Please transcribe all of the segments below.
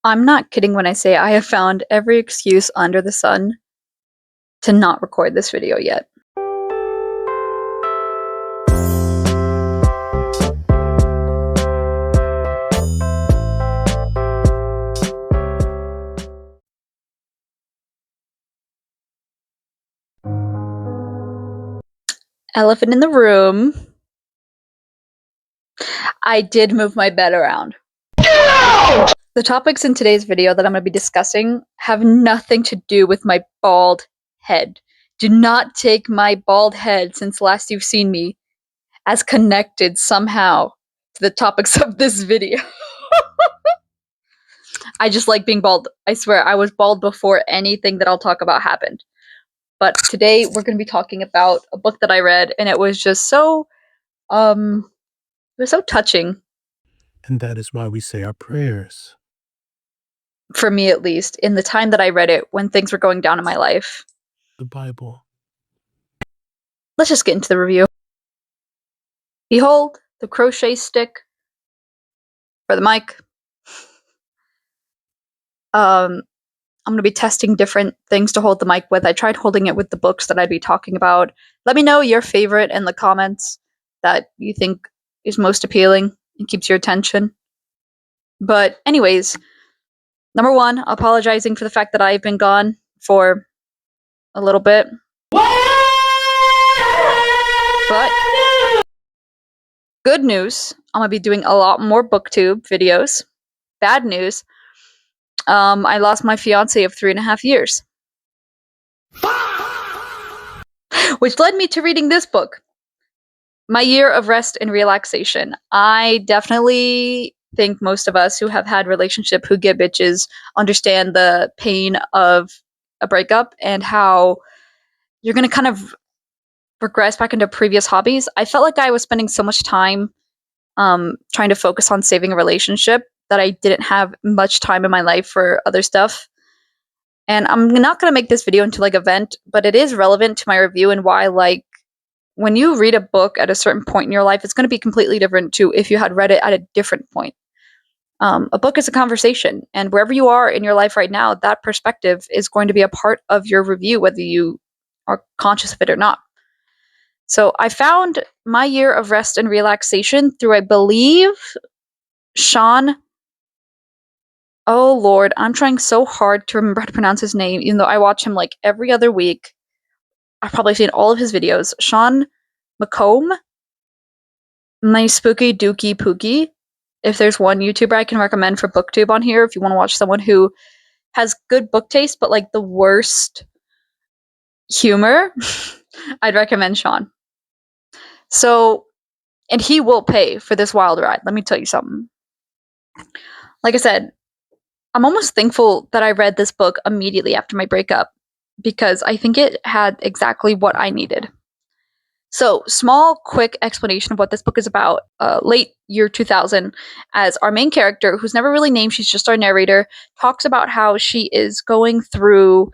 I'm not kidding when I say I have found every excuse under the sun to not record this video yet. Elephant in the room. I did move my bed around. The topics in today's video that I'm going to be discussing have nothing to do with my bald head. Do not take my bald head, since last you've seen me, as connected somehow to the topics of this video. I just like being bald. I swear, I was bald before anything that I'll talk about happened. But today we're going to be talking about a book that I read, and it was just so, it was so touching. And that is why we say our prayers. For me, at least, in the time that I read it, when things were going down in my life. The Bible. Let's just get into the review. Behold, the crochet stick for the mic. I'm going to be testing different things to hold the mic with. I tried holding it with the books that I'd be talking about. Let me know your favorite in the comments that you think is most appealing and keeps your attention. But anyways, number one, apologizing for the fact that I've been gone for a little bit. But good news, I'm going to be doing a lot more booktube videos. Bad news, I lost my fiance of 3.5 years. Which led me to reading this book, My Year of Rest and Relaxation. I definitely think most of us who have had relationship who get bitches understand the pain of a breakup and how you're going to kind of regress back into previous hobbies. I felt like I was spending so much time trying to focus on saving a relationship that I didn't have much time in my life for other stuff. And I'm not going to make this video into like a vent, but it is relevant to my review and why, like, when you read a book at a certain point in your life, it's going to be completely different to if you had read it at a different point. A book is a conversation, and wherever you are in your life right now, that perspective is going to be a part of your review, whether you are conscious of it or not. So I found My Year of Rest and Relaxation through, I believe, Sean. Oh Lord, I'm trying so hard to remember how to pronounce his name, even though I watch him like every other week. I've probably seen all of his videos. Sean McComb, My Spooky Dookie Pookie. If there's one YouTuber I can recommend for booktube on here, if you want to watch someone who has good book taste but like the worst humor, I'd recommend Sean. So, and he will pay for this wild ride. Let me tell you something. Like I said, I'm almost thankful that I read this book immediately after my breakup because I think it had exactly what I needed. So, small, quick explanation of what this book is about. Late year 2000, as our main character, who's never really named, she's just our narrator, talks about how she is going through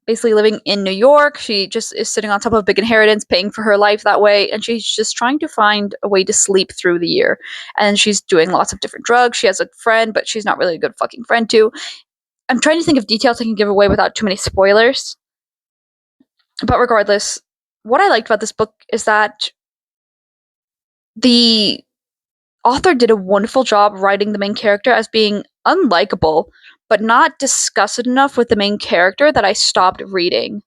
basically living in New York. She just is sitting on top of a big inheritance, paying for her life that way, and she's just trying to find a way to sleep through the year. And she's doing lots of different drugs. She has a friend, but she's not really a good fucking friend too. I'm trying to think of details I can give away without too many spoilers. But regardless, what I liked about this book is that the author did a wonderful job writing the main character as being unlikable, but not disgusted enough with the main character that I stopped reading.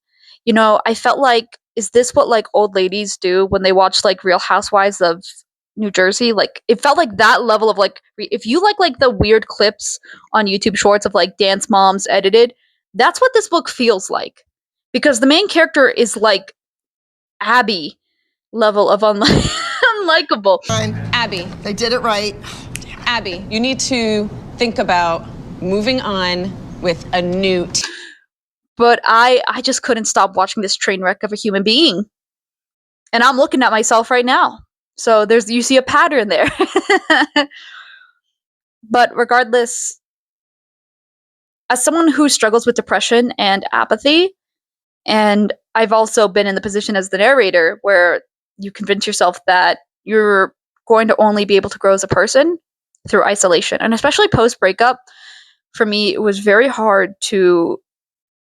You know, I felt like, is this what like old ladies do when they watch like Real Housewives of New Jersey? Like, it felt like that level of like, if you like the weird clips on YouTube Shorts of like dance moms edited, that's what this book feels like. Because the main character is like Abby level of unlikable. Abby, They did it right. Abby, you need to think about moving on with a new But I just couldn't stop watching this train wreck of a human being. And I'm looking at myself right now. So you see a pattern there. But regardless, as someone who struggles with depression and apathy, and I've also been in the position as the narrator where you convince yourself that you're going to only be able to grow as a person through isolation. And especially post breakup, for me, it was very hard to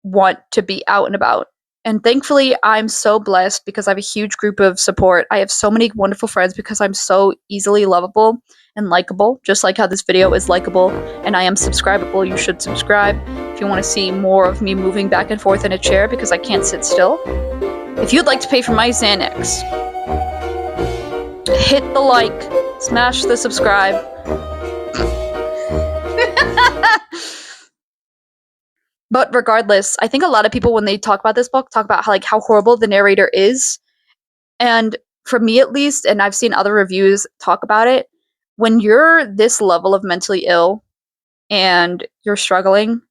want to be out and about. And thankfully, I'm so blessed because I have a huge group of support. I have so many wonderful friends because I'm so easily lovable and likable, just like how this video is likable and I am subscribable. You should subscribe if you want to see more of me moving back and forth in a chair because I can't sit still. If you'd like to pay for my Xanax, hit the like, smash the subscribe. But regardless, I think a lot of people, when they talk about this book, talk about how horrible the narrator is. And for me at least, and I've seen other reviews talk about it, when you're this level of mentally ill and you're struggling,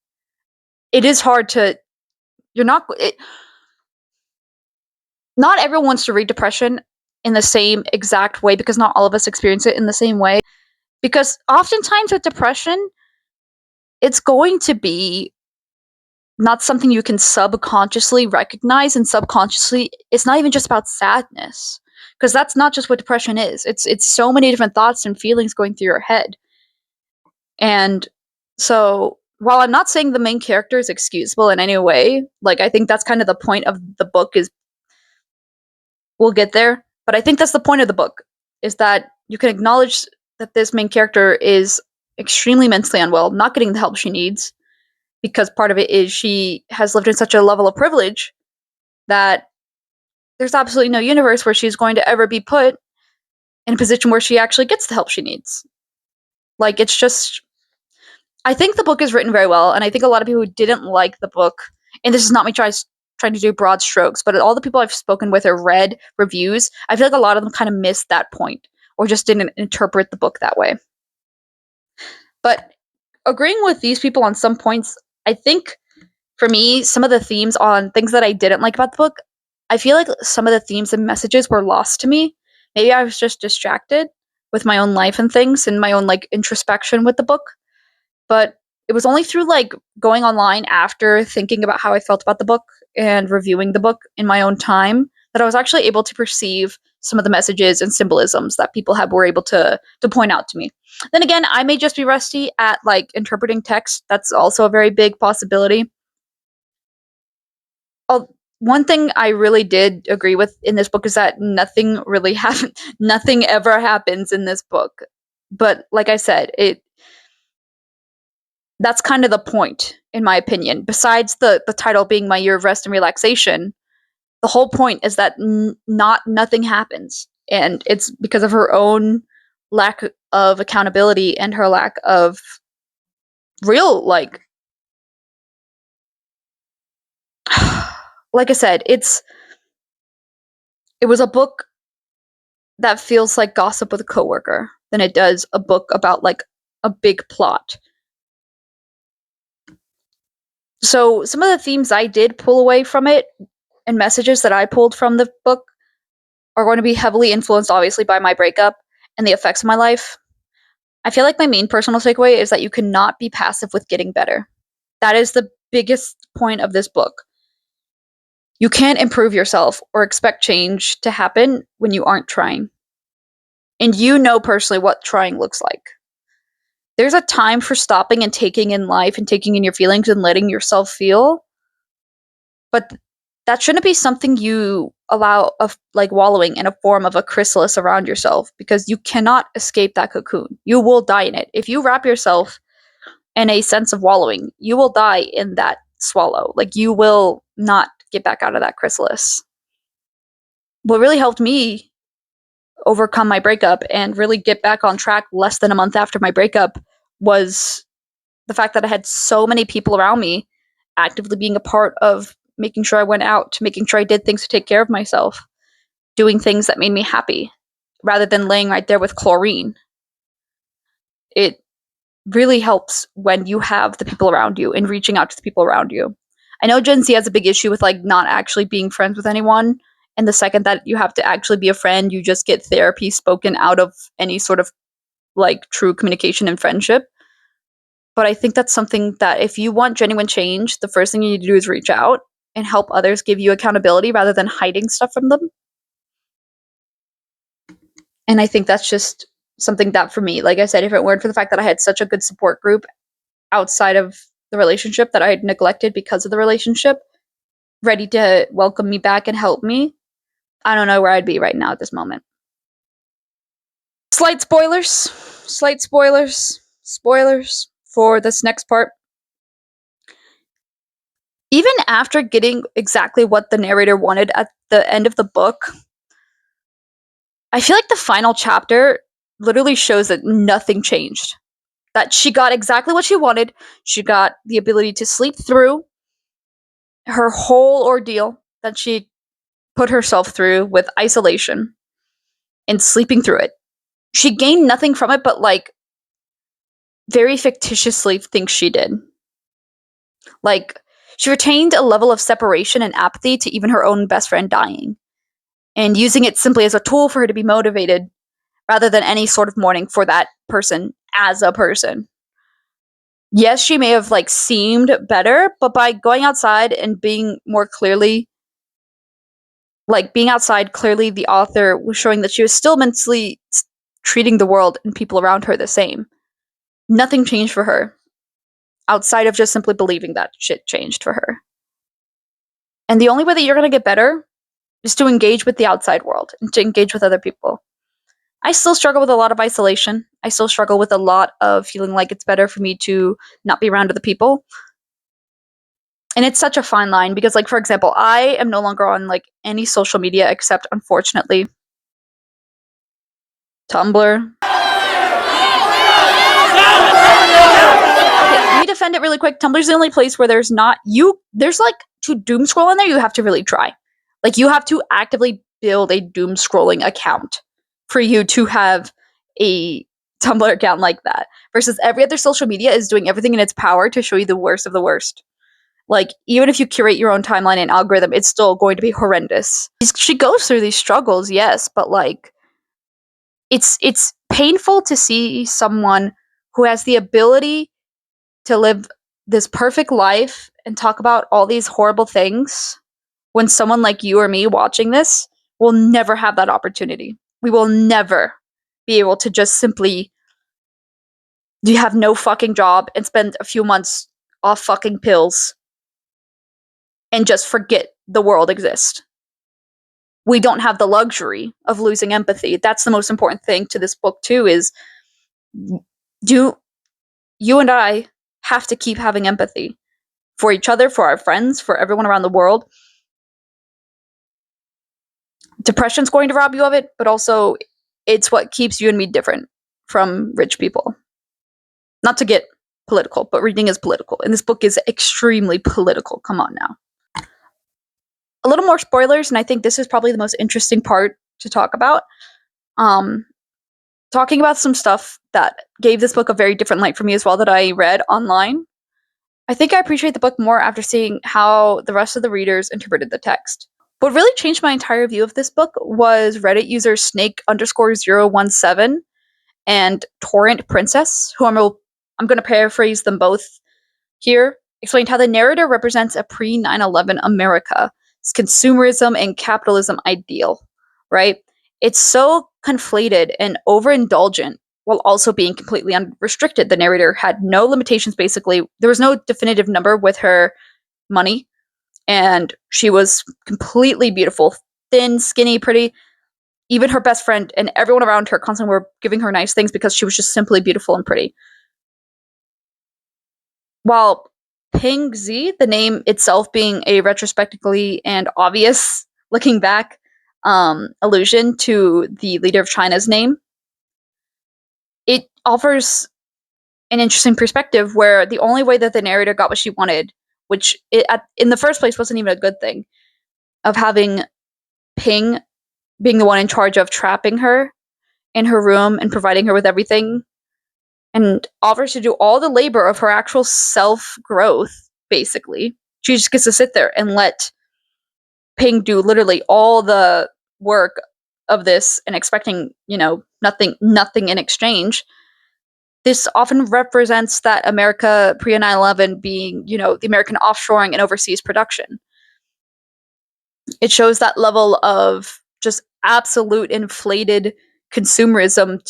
it is hard to, not everyone wants to read depression in the same exact way because not all of us experience it in the same way. Because oftentimes with depression, it's going to be not something you can subconsciously recognize, and subconsciously it's not even just about sadness, because that's not just what depression is. It's so many different thoughts and feelings going through your head. And so while I'm not saying the main character is excusable in any way, like I think that's kind of the point of the book, is we'll get there, but I think that's the point of the book, is that you can acknowledge that this main character is extremely mentally unwell, not getting the help she needs, because part of it is she has lived in such a level of privilege that there's absolutely no universe where she's going to ever be put in a position where she actually gets the help she needs. Like, it's just, I think the book is written very well, and I think a lot of people who didn't like the book, and this is not me trying to do broad strokes, but all the people I've spoken with or read reviews, I feel like a lot of them kind of missed that point or just didn't interpret the book that way. But agreeing with these people on some points, I think for me, some of the themes on things that I didn't like about the book, I feel like some of the themes and messages were lost to me. Maybe I was just distracted with my own life and things and my own introspection with the book. But it was only through going online after thinking about how I felt about the book and reviewing the book in my own time that I was actually able to perceive some of the messages and symbolisms that people were able to point out to me. Then again, I may just be rusty at interpreting text. That's also a very big possibility. One thing I really did agree with in this book is that nothing really happened. Nothing ever happens in this book. But like I said, that's kind of the point, in my opinion. Besides the title being My Year of Rest and Relaxation, the whole point is that nothing happens. And it's because of her own lack of accountability and her lack of real, like I said, it was a book that feels like gossip with a coworker than it does a book about a big plot. So some of the themes I did pull away from it and messages that I pulled from the book are going to be heavily influenced, obviously, by my breakup and the effects of my life. I feel like my main personal takeaway is that you cannot be passive with getting better. That is the biggest point of this book. You can't improve yourself or expect change to happen when you aren't trying. And you know personally what trying looks like. There's a time for stopping and taking in life and taking in your feelings and letting yourself feel. But that shouldn't be something you allow of wallowing in a form of a chrysalis around yourself, because you cannot escape that cocoon. You will die in it. If you wrap yourself in a sense of wallowing, you will die in that swallow. You will not get back out of that chrysalis. What really helped me overcome my breakup and really get back on track less than a month after my breakup was the fact that I had so many people around me actively being a part of making sure I went out, making sure I did things to take care of myself, doing things that made me happy, rather than laying right there with chlorine. It really helps when you have the people around you and reaching out to the people around you. I know Gen Z has a big issue with not actually being friends with anyone. And the second that you have to actually be a friend, you just get therapy spoken out of any sort of true communication and friendship. But I think that's something that if you want genuine change, the first thing you need to do is reach out and help others give you accountability rather than hiding stuff from them. And I think that's just something that for me, like I said, if it weren't for the fact that I had such a good support group outside of the relationship that I had neglected because of the relationship, ready to welcome me back and help me, I don't know where I'd be right now at this moment. Slight spoilers for this next part. Even after getting exactly what the narrator wanted at the end of the book, I feel like the final chapter literally shows that nothing changed. That she got exactly what she wanted. She got the ability to sleep through her whole ordeal that she put herself through with isolation and sleeping through it. She gained nothing from it, but like very fictitiously thinks she did. Like, she retained a level of separation and apathy to even her own best friend dying, and using it simply as a tool for her to be motivated rather than any sort of mourning for that person as a person. Yes, she may have like seemed better, but by going outside and being more clearly being outside, clearly the author was showing that she was still mentally treating the world and people around her the same. Nothing changed for her outside of just simply believing that shit changed for her. And the only way that you're going to get better is to engage with the outside world and to engage with other people. I still struggle with a lot of isolation. I still struggle with a lot of feeling like it's better for me to not be around other people. And it's such a fine line because, like, for example, I am no longer on like any social media except, unfortunately, Tumblr. Okay, let me defend it really quick. Tumblr's the only place where there's like, to doom scroll in there, you have to really try. Like, you have to actively build a doom scrolling account for you to have a Tumblr account like that. Versus every other social media is doing everything in its power to show you the worst of the worst. Like, even if you curate your own timeline and algorithm, it's still going to be horrendous. She goes through these struggles, yes, but like, it's painful to see someone who has the ability to live this perfect life and talk about all these horrible things when someone like you or me watching this will never have that opportunity. We will never be able to just simply you have no fucking job and spend a few months off fucking pills and just forget the world exists. We don't have the luxury of losing empathy. That's the most important thing to this book too, is do you and I have to keep having empathy for each other, for our friends, for everyone around the world. Depression's going to rob you of it, but also it's what keeps you and me different from rich people. Not to get political, but reading is political, and this book is extremely political. Come on now. A little more spoilers, and I think this is probably the most interesting part to talk about. Talking about some stuff that gave this book a very different light for me as well that I read online. I think I appreciate the book more after seeing how the rest of the readers interpreted the text. What really changed my entire view of this book was Reddit user snake_017 and Torrent Princess, who I'm going to paraphrase them both here, explained how the narrator represents a pre-9/11 America's consumerism and capitalism ideal, right? It's so conflated and overindulgent while also being completely unrestricted. The narrator had no limitations, basically. There was no definitive number with her money, and she was completely beautiful, thin, skinny, pretty. Even her best friend and everyone around her constantly were giving her nice things because she was just simply beautiful and pretty. While Ping Zi, the name itself being a retrospectively and obvious looking back allusion to the leader of China's name, it offers an interesting perspective where the only way that the narrator got what she wanted, which in the first place wasn't even a good thing, of having Ping being the one in charge of trapping her in her room and providing her with everything, and offers to do all the labor of her actual self-growth, basically. She just gets to sit there and let Ping do literally all the work of this and expecting, nothing in exchange. This often represents that America pre-9/11 being, the American offshoring and overseas production. It shows that level of just absolute inflated consumerism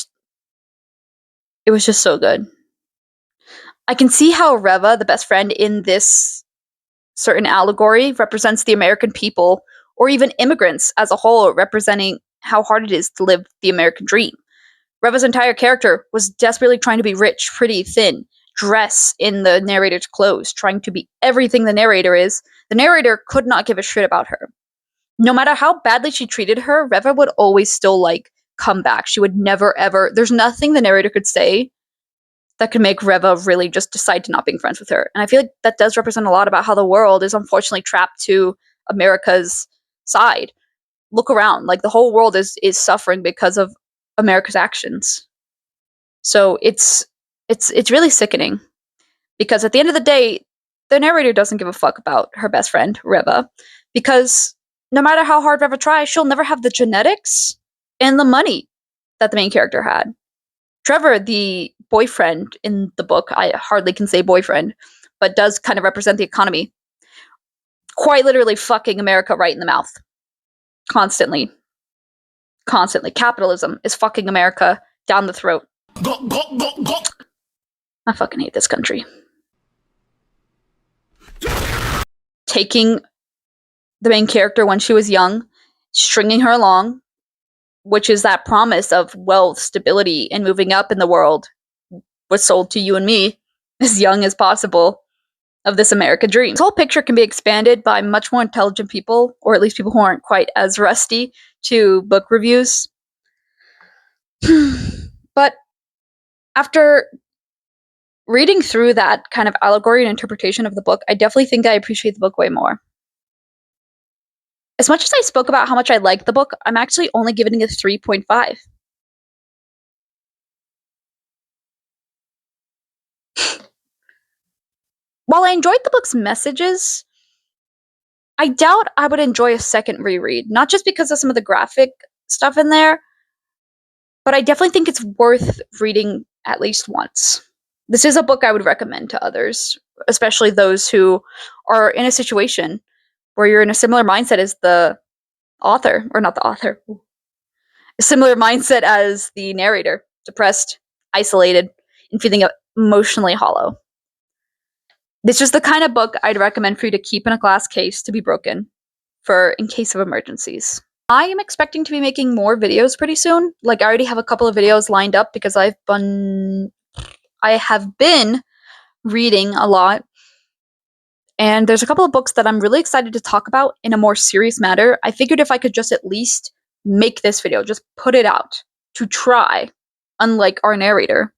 It was just so good. I can see how Reva, the best friend in this certain allegory, represents the American people, or even immigrants as a whole, representing how hard it is to live the American dream. Reva's entire character was desperately trying to be rich, pretty, thin, dress in the narrator's clothes, trying to be everything the narrator is. The narrator could not give a shit about her. No matter how badly she treated her, Reva would always still, like, come back. She would never, ever... There's nothing the narrator could say that could make Reva really just decide to not being friends with her. And I feel like that does represent a lot about how the world is unfortunately trapped to America's side. Look around. Like, the whole world is suffering because of America's actions. So it's really sickening, because at the end of the day, the narrator doesn't give a fuck about her best friend, Reva, because no matter how hard Reva tries, she'll never have the genetics and the money that the main character had. Trevor, the boyfriend in the book, I hardly can say boyfriend, but does kind of represent the economy, quite literally fucking America right in the mouth. Constantly. Capitalism is fucking America down the throat. I fucking hate this country. Taking the main character when she was young, stringing her along, which is that promise of wealth, stability, and moving up in the world, was sold to you and me as young as possible, of this American dream. This whole picture can be expanded by much more intelligent people, or at least people who aren't quite as rusty to book reviews. But after reading through that kind of allegory and interpretation of the book, I definitely think I appreciate the book way more. As much as I spoke about how much I liked the book, I'm actually only giving it a 3.5. While I enjoyed the book's messages, I doubt I would enjoy a second reread. Not just because of some of the graphic stuff in there, but I definitely think it's worth reading at least once. This is a book I would recommend to others, especially those who are in a situation where you're in a similar mindset as the author, or not the author, a similar mindset as the narrator, depressed, isolated, and feeling emotionally hollow. This is the kind of book I'd recommend for you to keep in a glass case to be broken for in case of emergencies. I am expecting to be making more videos pretty soon. Like, I already have a couple of videos lined up because I have been reading a lot. And there's a couple of books that I'm really excited to talk about in a more serious matter. I figured if I could just at least make this video, just put it out to try, unlike our narrator.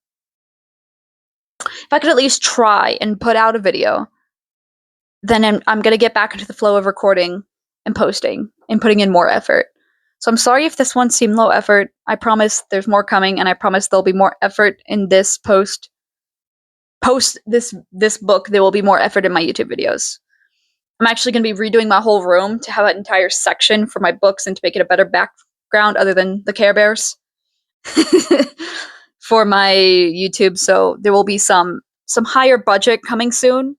If I could at least try and put out a video, then I'm going to get back into the flow of recording and posting and putting in more effort. So I'm sorry if this one seemed low effort. I promise there's more coming, and I promise there'll be more effort in this post this book. There will be more effort in my YouTube videos. I'm actually going to be redoing my whole room to have an entire section for my books and to make it a better background other than the Care Bears for my YouTube. So there will be some higher budget coming soon.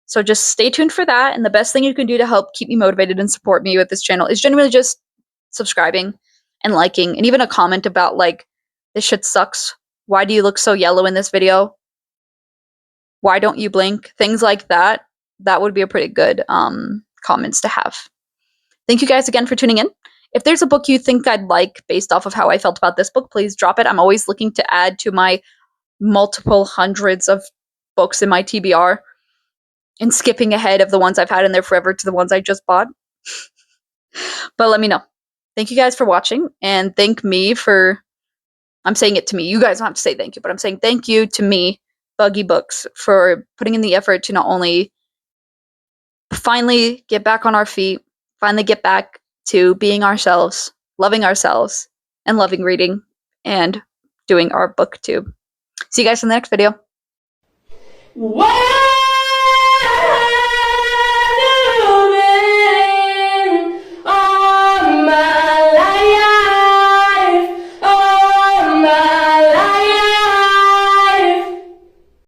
So just stay tuned for that. And the best thing you can do to help keep me motivated and support me with this channel is generally just subscribing and liking, and even a comment about, like, this shit sucks. Why do you look so yellow in this video? Why don't you blink? Things like that. That would be a pretty good comments to have. Thank you guys again for tuning in. If there's a book you think I'd like based off of how I felt about this book, please drop it. I'm always looking to add to my multiple hundreds of books in my TBR and skipping ahead of the ones I've had in there forever to the ones I just bought. But let me know. Thank you guys for watching, and thank me for... I'm saying it to me. You guys don't have to say thank you, but I'm saying thank you to me, Buggy Books, for putting in the effort to not only finally get back on our feet, finally get back to being ourselves, and loving reading, and doing our booktube. See you guys in the next video. Wow!